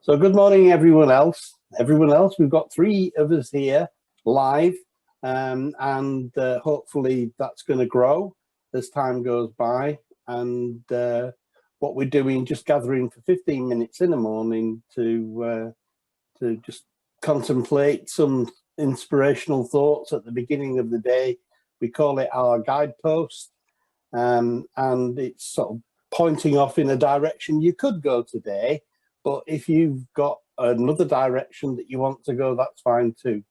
So good morning, everyone else. We've got three of us here live, and hopefully that's going to grow as time goes by. And what we're doing, just gathering for 15 minutes in the morning to just contemplate some inspirational thoughts at the beginning of the day. We call it our guidepost, and it's sort of pointing off in a direction you could go today. But if you've got another direction that you want to go, that's fine too.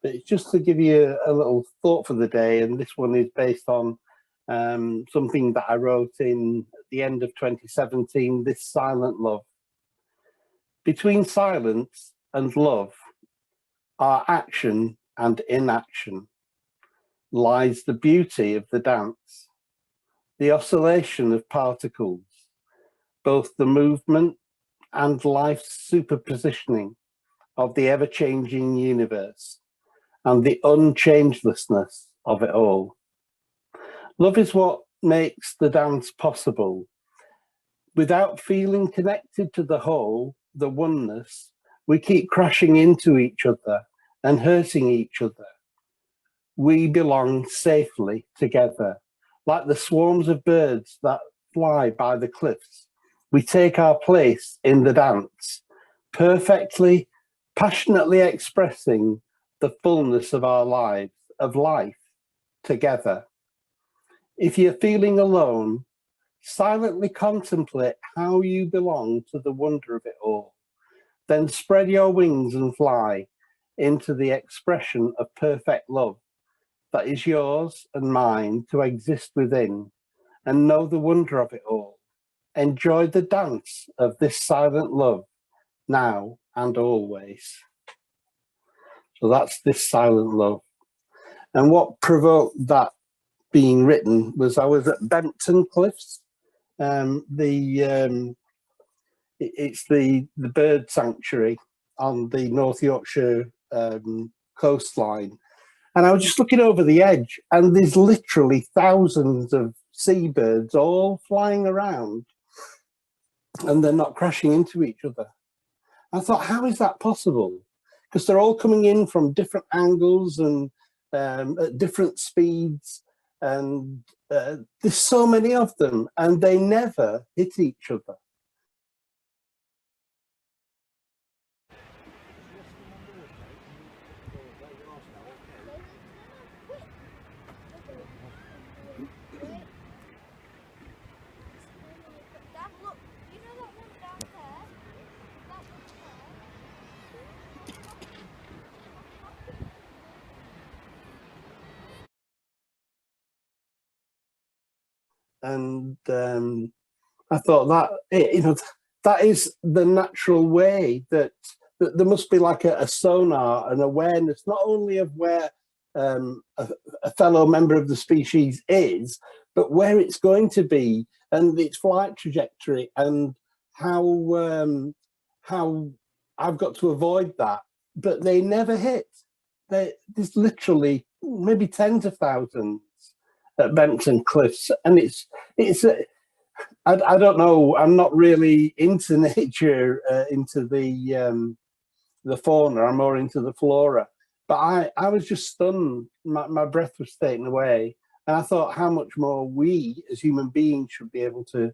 But it's just to give you a little thought for the day. And this one is based on something that I wrote in at the end of 2017, This Silent Love. Between silence and love, our action and inaction, lies the beauty of the dance, the oscillation of particles, both the movement and life's superpositioning of the ever-changing universe and the unchangelessness of it all. Love is what makes the dance possible. Without feeling connected to the whole, the oneness, we keep crashing into each other and hurting each other. We belong safely together, like the swarms of birds that fly by the cliffs. We take our place in the dance, perfectly, passionately expressing the fullness of our lives, of life, together. If you're feeling alone, silently contemplate how you belong to the wonder of it all. Then spread your wings and fly into the expression of perfect love that is yours and mine to exist within, and know the wonder of it all. Enjoy the dance of this silent love, now and always. So that's This Silent Love. And what provoked that being written was I was at Bempton Cliffs. It's the bird sanctuary on the North Yorkshire coastline. And I was just looking over the edge, and there's literally thousands of seabirds all flying around, and they're not crashing into each other. I thought, how is that possible? Because they're all coming in from different angles and at different speeds, and there's so many of them, and they never hit each other. And I thought that, that is the natural way that there must be like a sonar, an awareness, not only of where a fellow member of the species is, but where it's going to be and its flight trajectory and how I've got to avoid that. But they never hit. There's literally maybe tens of thousands at Bempton Cliffs, and I don't know. I'm not really into nature, into the fauna. I'm more into the flora. But I was just stunned. My breath was taken away, and I thought how much more we as human beings should be able to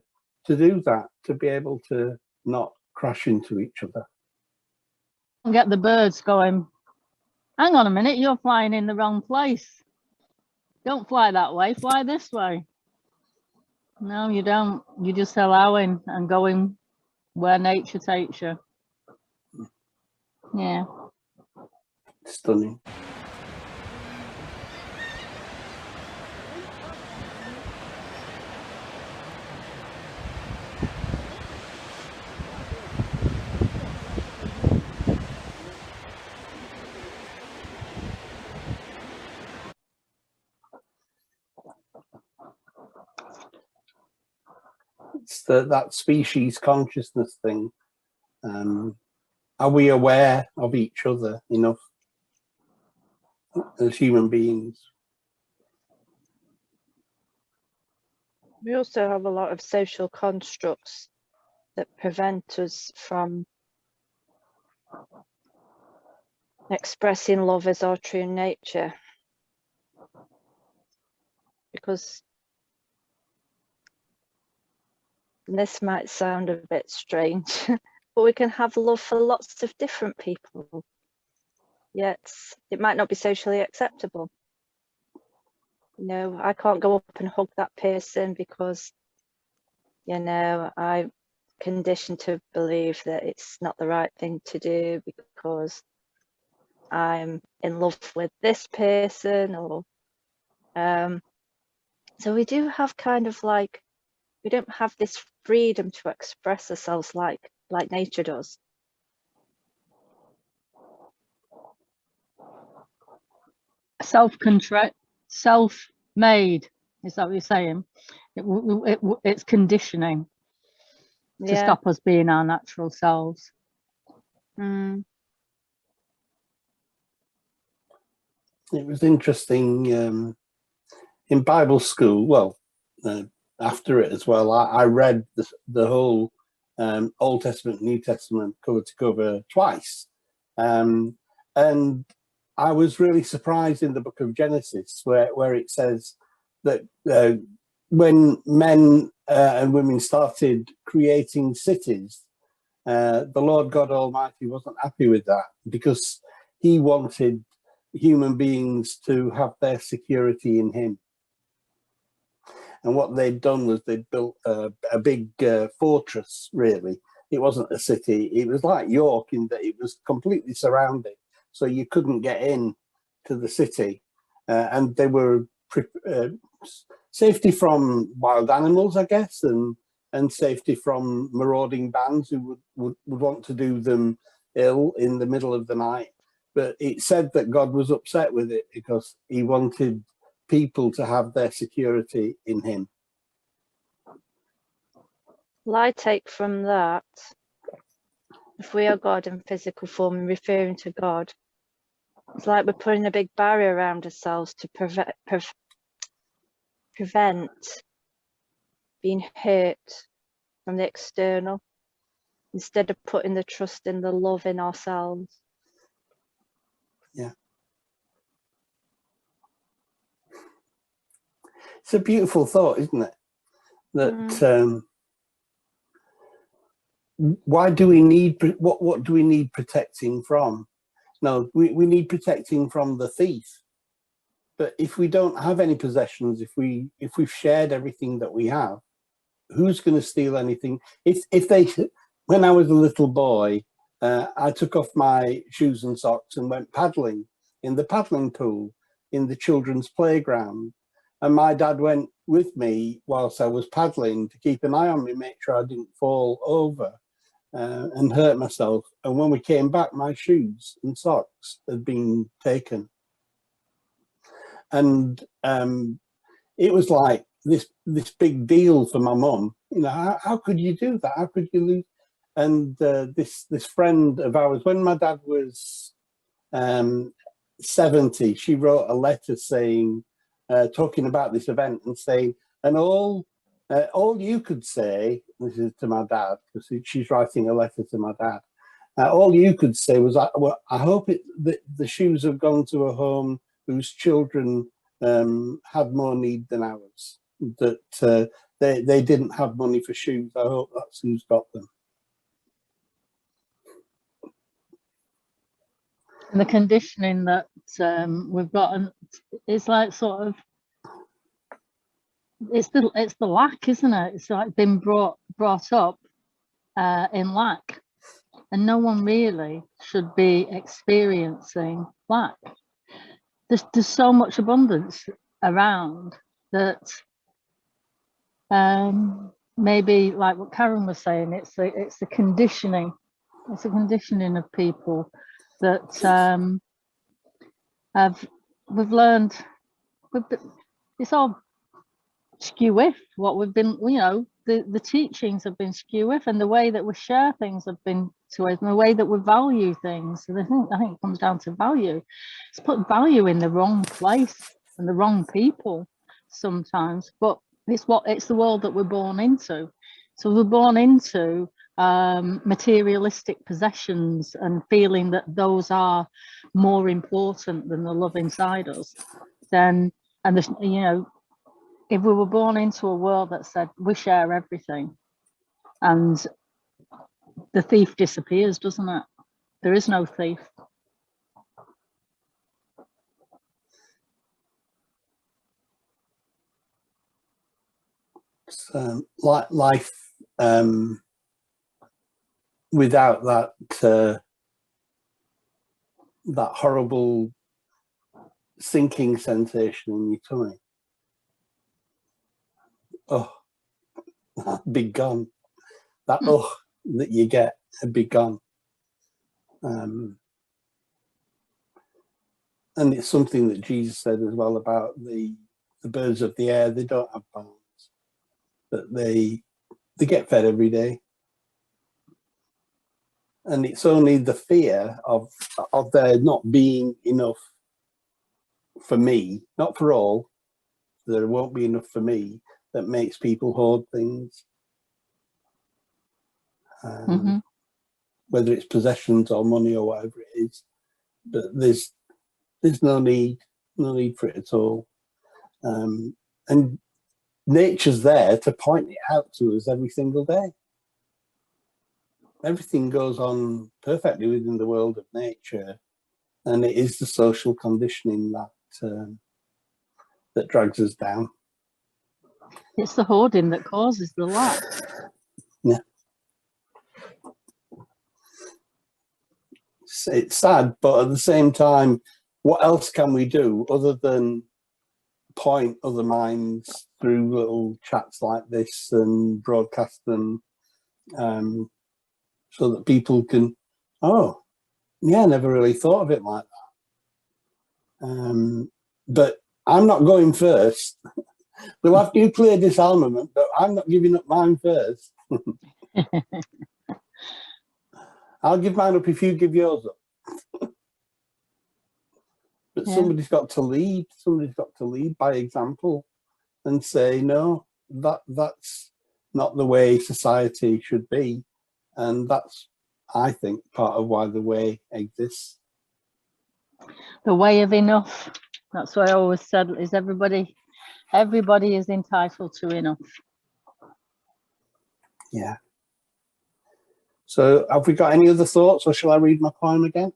do that, to be able to not crash into each other. Get the birds going. Hang on a minute, you're flying in the wrong place. Don't fly that way, fly this way. No, you don't. You're just allowing and going where nature takes you. Yeah. Stunning. It's that species consciousness thing. Are we aware of each other enough as human beings? We also have a lot of social constructs that prevent us from expressing love as our true nature. Because this might sound a bit strange, but we can have love for lots of different people, yet it might not be socially acceptable. You know, I can't go up and hug that person because, you know, I'm conditioned to believe that it's not the right thing to do because I'm in love with this person, or so we do have kind of like, we don't have this freedom to express ourselves like nature does. Self-made, is that what you're saying? It's conditioning to stop us being our natural selves. Mm. It was interesting in Bible school. Well, after it as well, I read the whole Old Testament, New Testament cover to cover twice, and I was really surprised in the book of Genesis where it says that when men and women started creating cities, the Lord God Almighty wasn't happy with that because he wanted human beings to have their security in him. And what they'd done was they'd built a big fortress, really. It wasn't a city. It was like York in that it was completely surrounded. So you couldn't get in to the city. And they were safety from wild animals, I guess, and safety from marauding bands who would want to do them ill in the middle of the night. But it said that God was upset with it because he wanted people to have their security in him. Well, I take from that, if we are God in physical form and referring to God, it's like we're putting a big barrier around ourselves to prevent being hurt from the external, instead of putting the trust in the love in ourselves. Yeah. It's a beautiful thought, isn't it? That why do we need, what do we need protecting from? No, we need protecting from the thief. But if we don't have any possessions, if we've shared everything that we have, who's going to steal anything? If they, when I was a little boy, I took off my shoes and socks and went paddling in the paddling pool in the children's playground. And my dad went with me whilst I was paddling to keep an eye on me, make sure I didn't fall over and hurt myself. And when we came back, my shoes and socks had been taken. And it was like this big deal for my mum. You know, how could you do that? How could you lose? And this friend of ours, when my dad was 70, she wrote a letter saying, talking about this event and saying, and all you could say, this is to my dad, because she's writing a letter to my dad, all you could say was, well, I hope that the shoes have gone to a home whose children had more need than ours, that they didn't have money for shoes. I hope that's who's got them. And the conditioning that we've got, and it's like sort of, it's the lack, isn't it? It's like been brought up in lack, and no one really should be experiencing lack. There's so much abundance around that. Maybe like what Karen was saying, it's the conditioning. It's a conditioning of people that we've learned. It's all skew-if what we've been, you know, the teachings have been skew-if, and the way that we share things have been to us, and the way that we value things. And I think it comes down to value. It's put value in the wrong place and the wrong people sometimes, but it's the world that we're born into. So we're born into materialistic possessions and feeling that those are more important than the love inside us, then, and there's, you know, if we were born into a world that said we share everything, and the thief disappears, doesn't it? There is no thief. Like life without that that horrible sinking sensation in your tummy. Oh, that'd be gone. That that you get would be gone. And it's something that Jesus said as well about the birds of the air. They don't have barns, but they get fed every day. And it's only the fear of there not being enough for me, not for all, there won't be enough for me, that makes people hoard things. Whether it's possessions or money or whatever it is, but there's no need for it at all. And nature's there to point it out to us every single day. Everything goes on perfectly within the world of nature, and it is the social conditioning that drags us down. It's the hoarding that causes the lack. Yeah. It's sad, but at the same time, what else can we do other than point other minds through little chats like this and broadcast them, so that people can, oh, yeah, I never really thought of it like that. But I'm not going first. We'll have nuclear disarmament, but I'm not giving up mine first. I'll give mine up if you give yours up. But Yeah. somebody's got to lead. Somebody's got to lead by example and say, no, that's not the way society should be. And that's, I think, part of why the way exists. The way of enough. That's what I always said, is everybody is entitled to enough. Yeah. So have we got any other thoughts, or shall I read my poem again?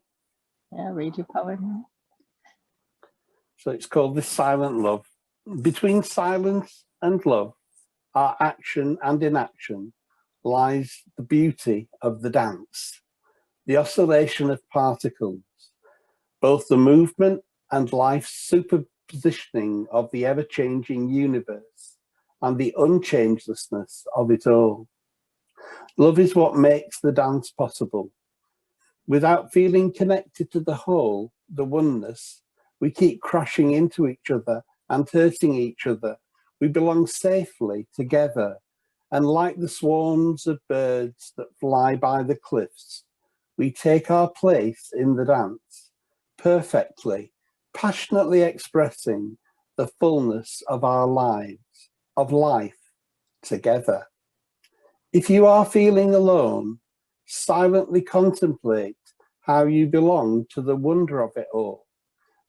Yeah, read your poem. So it's called This Silent Love. Between silence and love, our action and inaction, lies the beauty of the dance, the oscillation of particles, both the movement and life's superpositioning of the ever-changing universe and the unchangelessness of it all. Love is what makes the dance possible. Without feeling connected to the whole, the oneness, we keep crashing into each other and hurting each other. We belong safely together, and like the swarms of birds that fly by the cliffs, we take our place in the dance, perfectly, passionately expressing the fullness of our lives, of life together. If you are feeling alone, silently contemplate how you belong to the wonder of it all.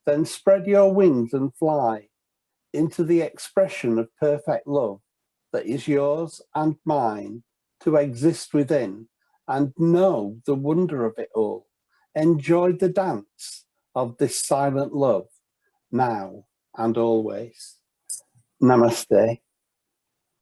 Then spread your wings and fly into the expression of perfect love that is yours and mine to exist within, and know the wonder of it all. Enjoy the dance of this silent love now and always. Namaste.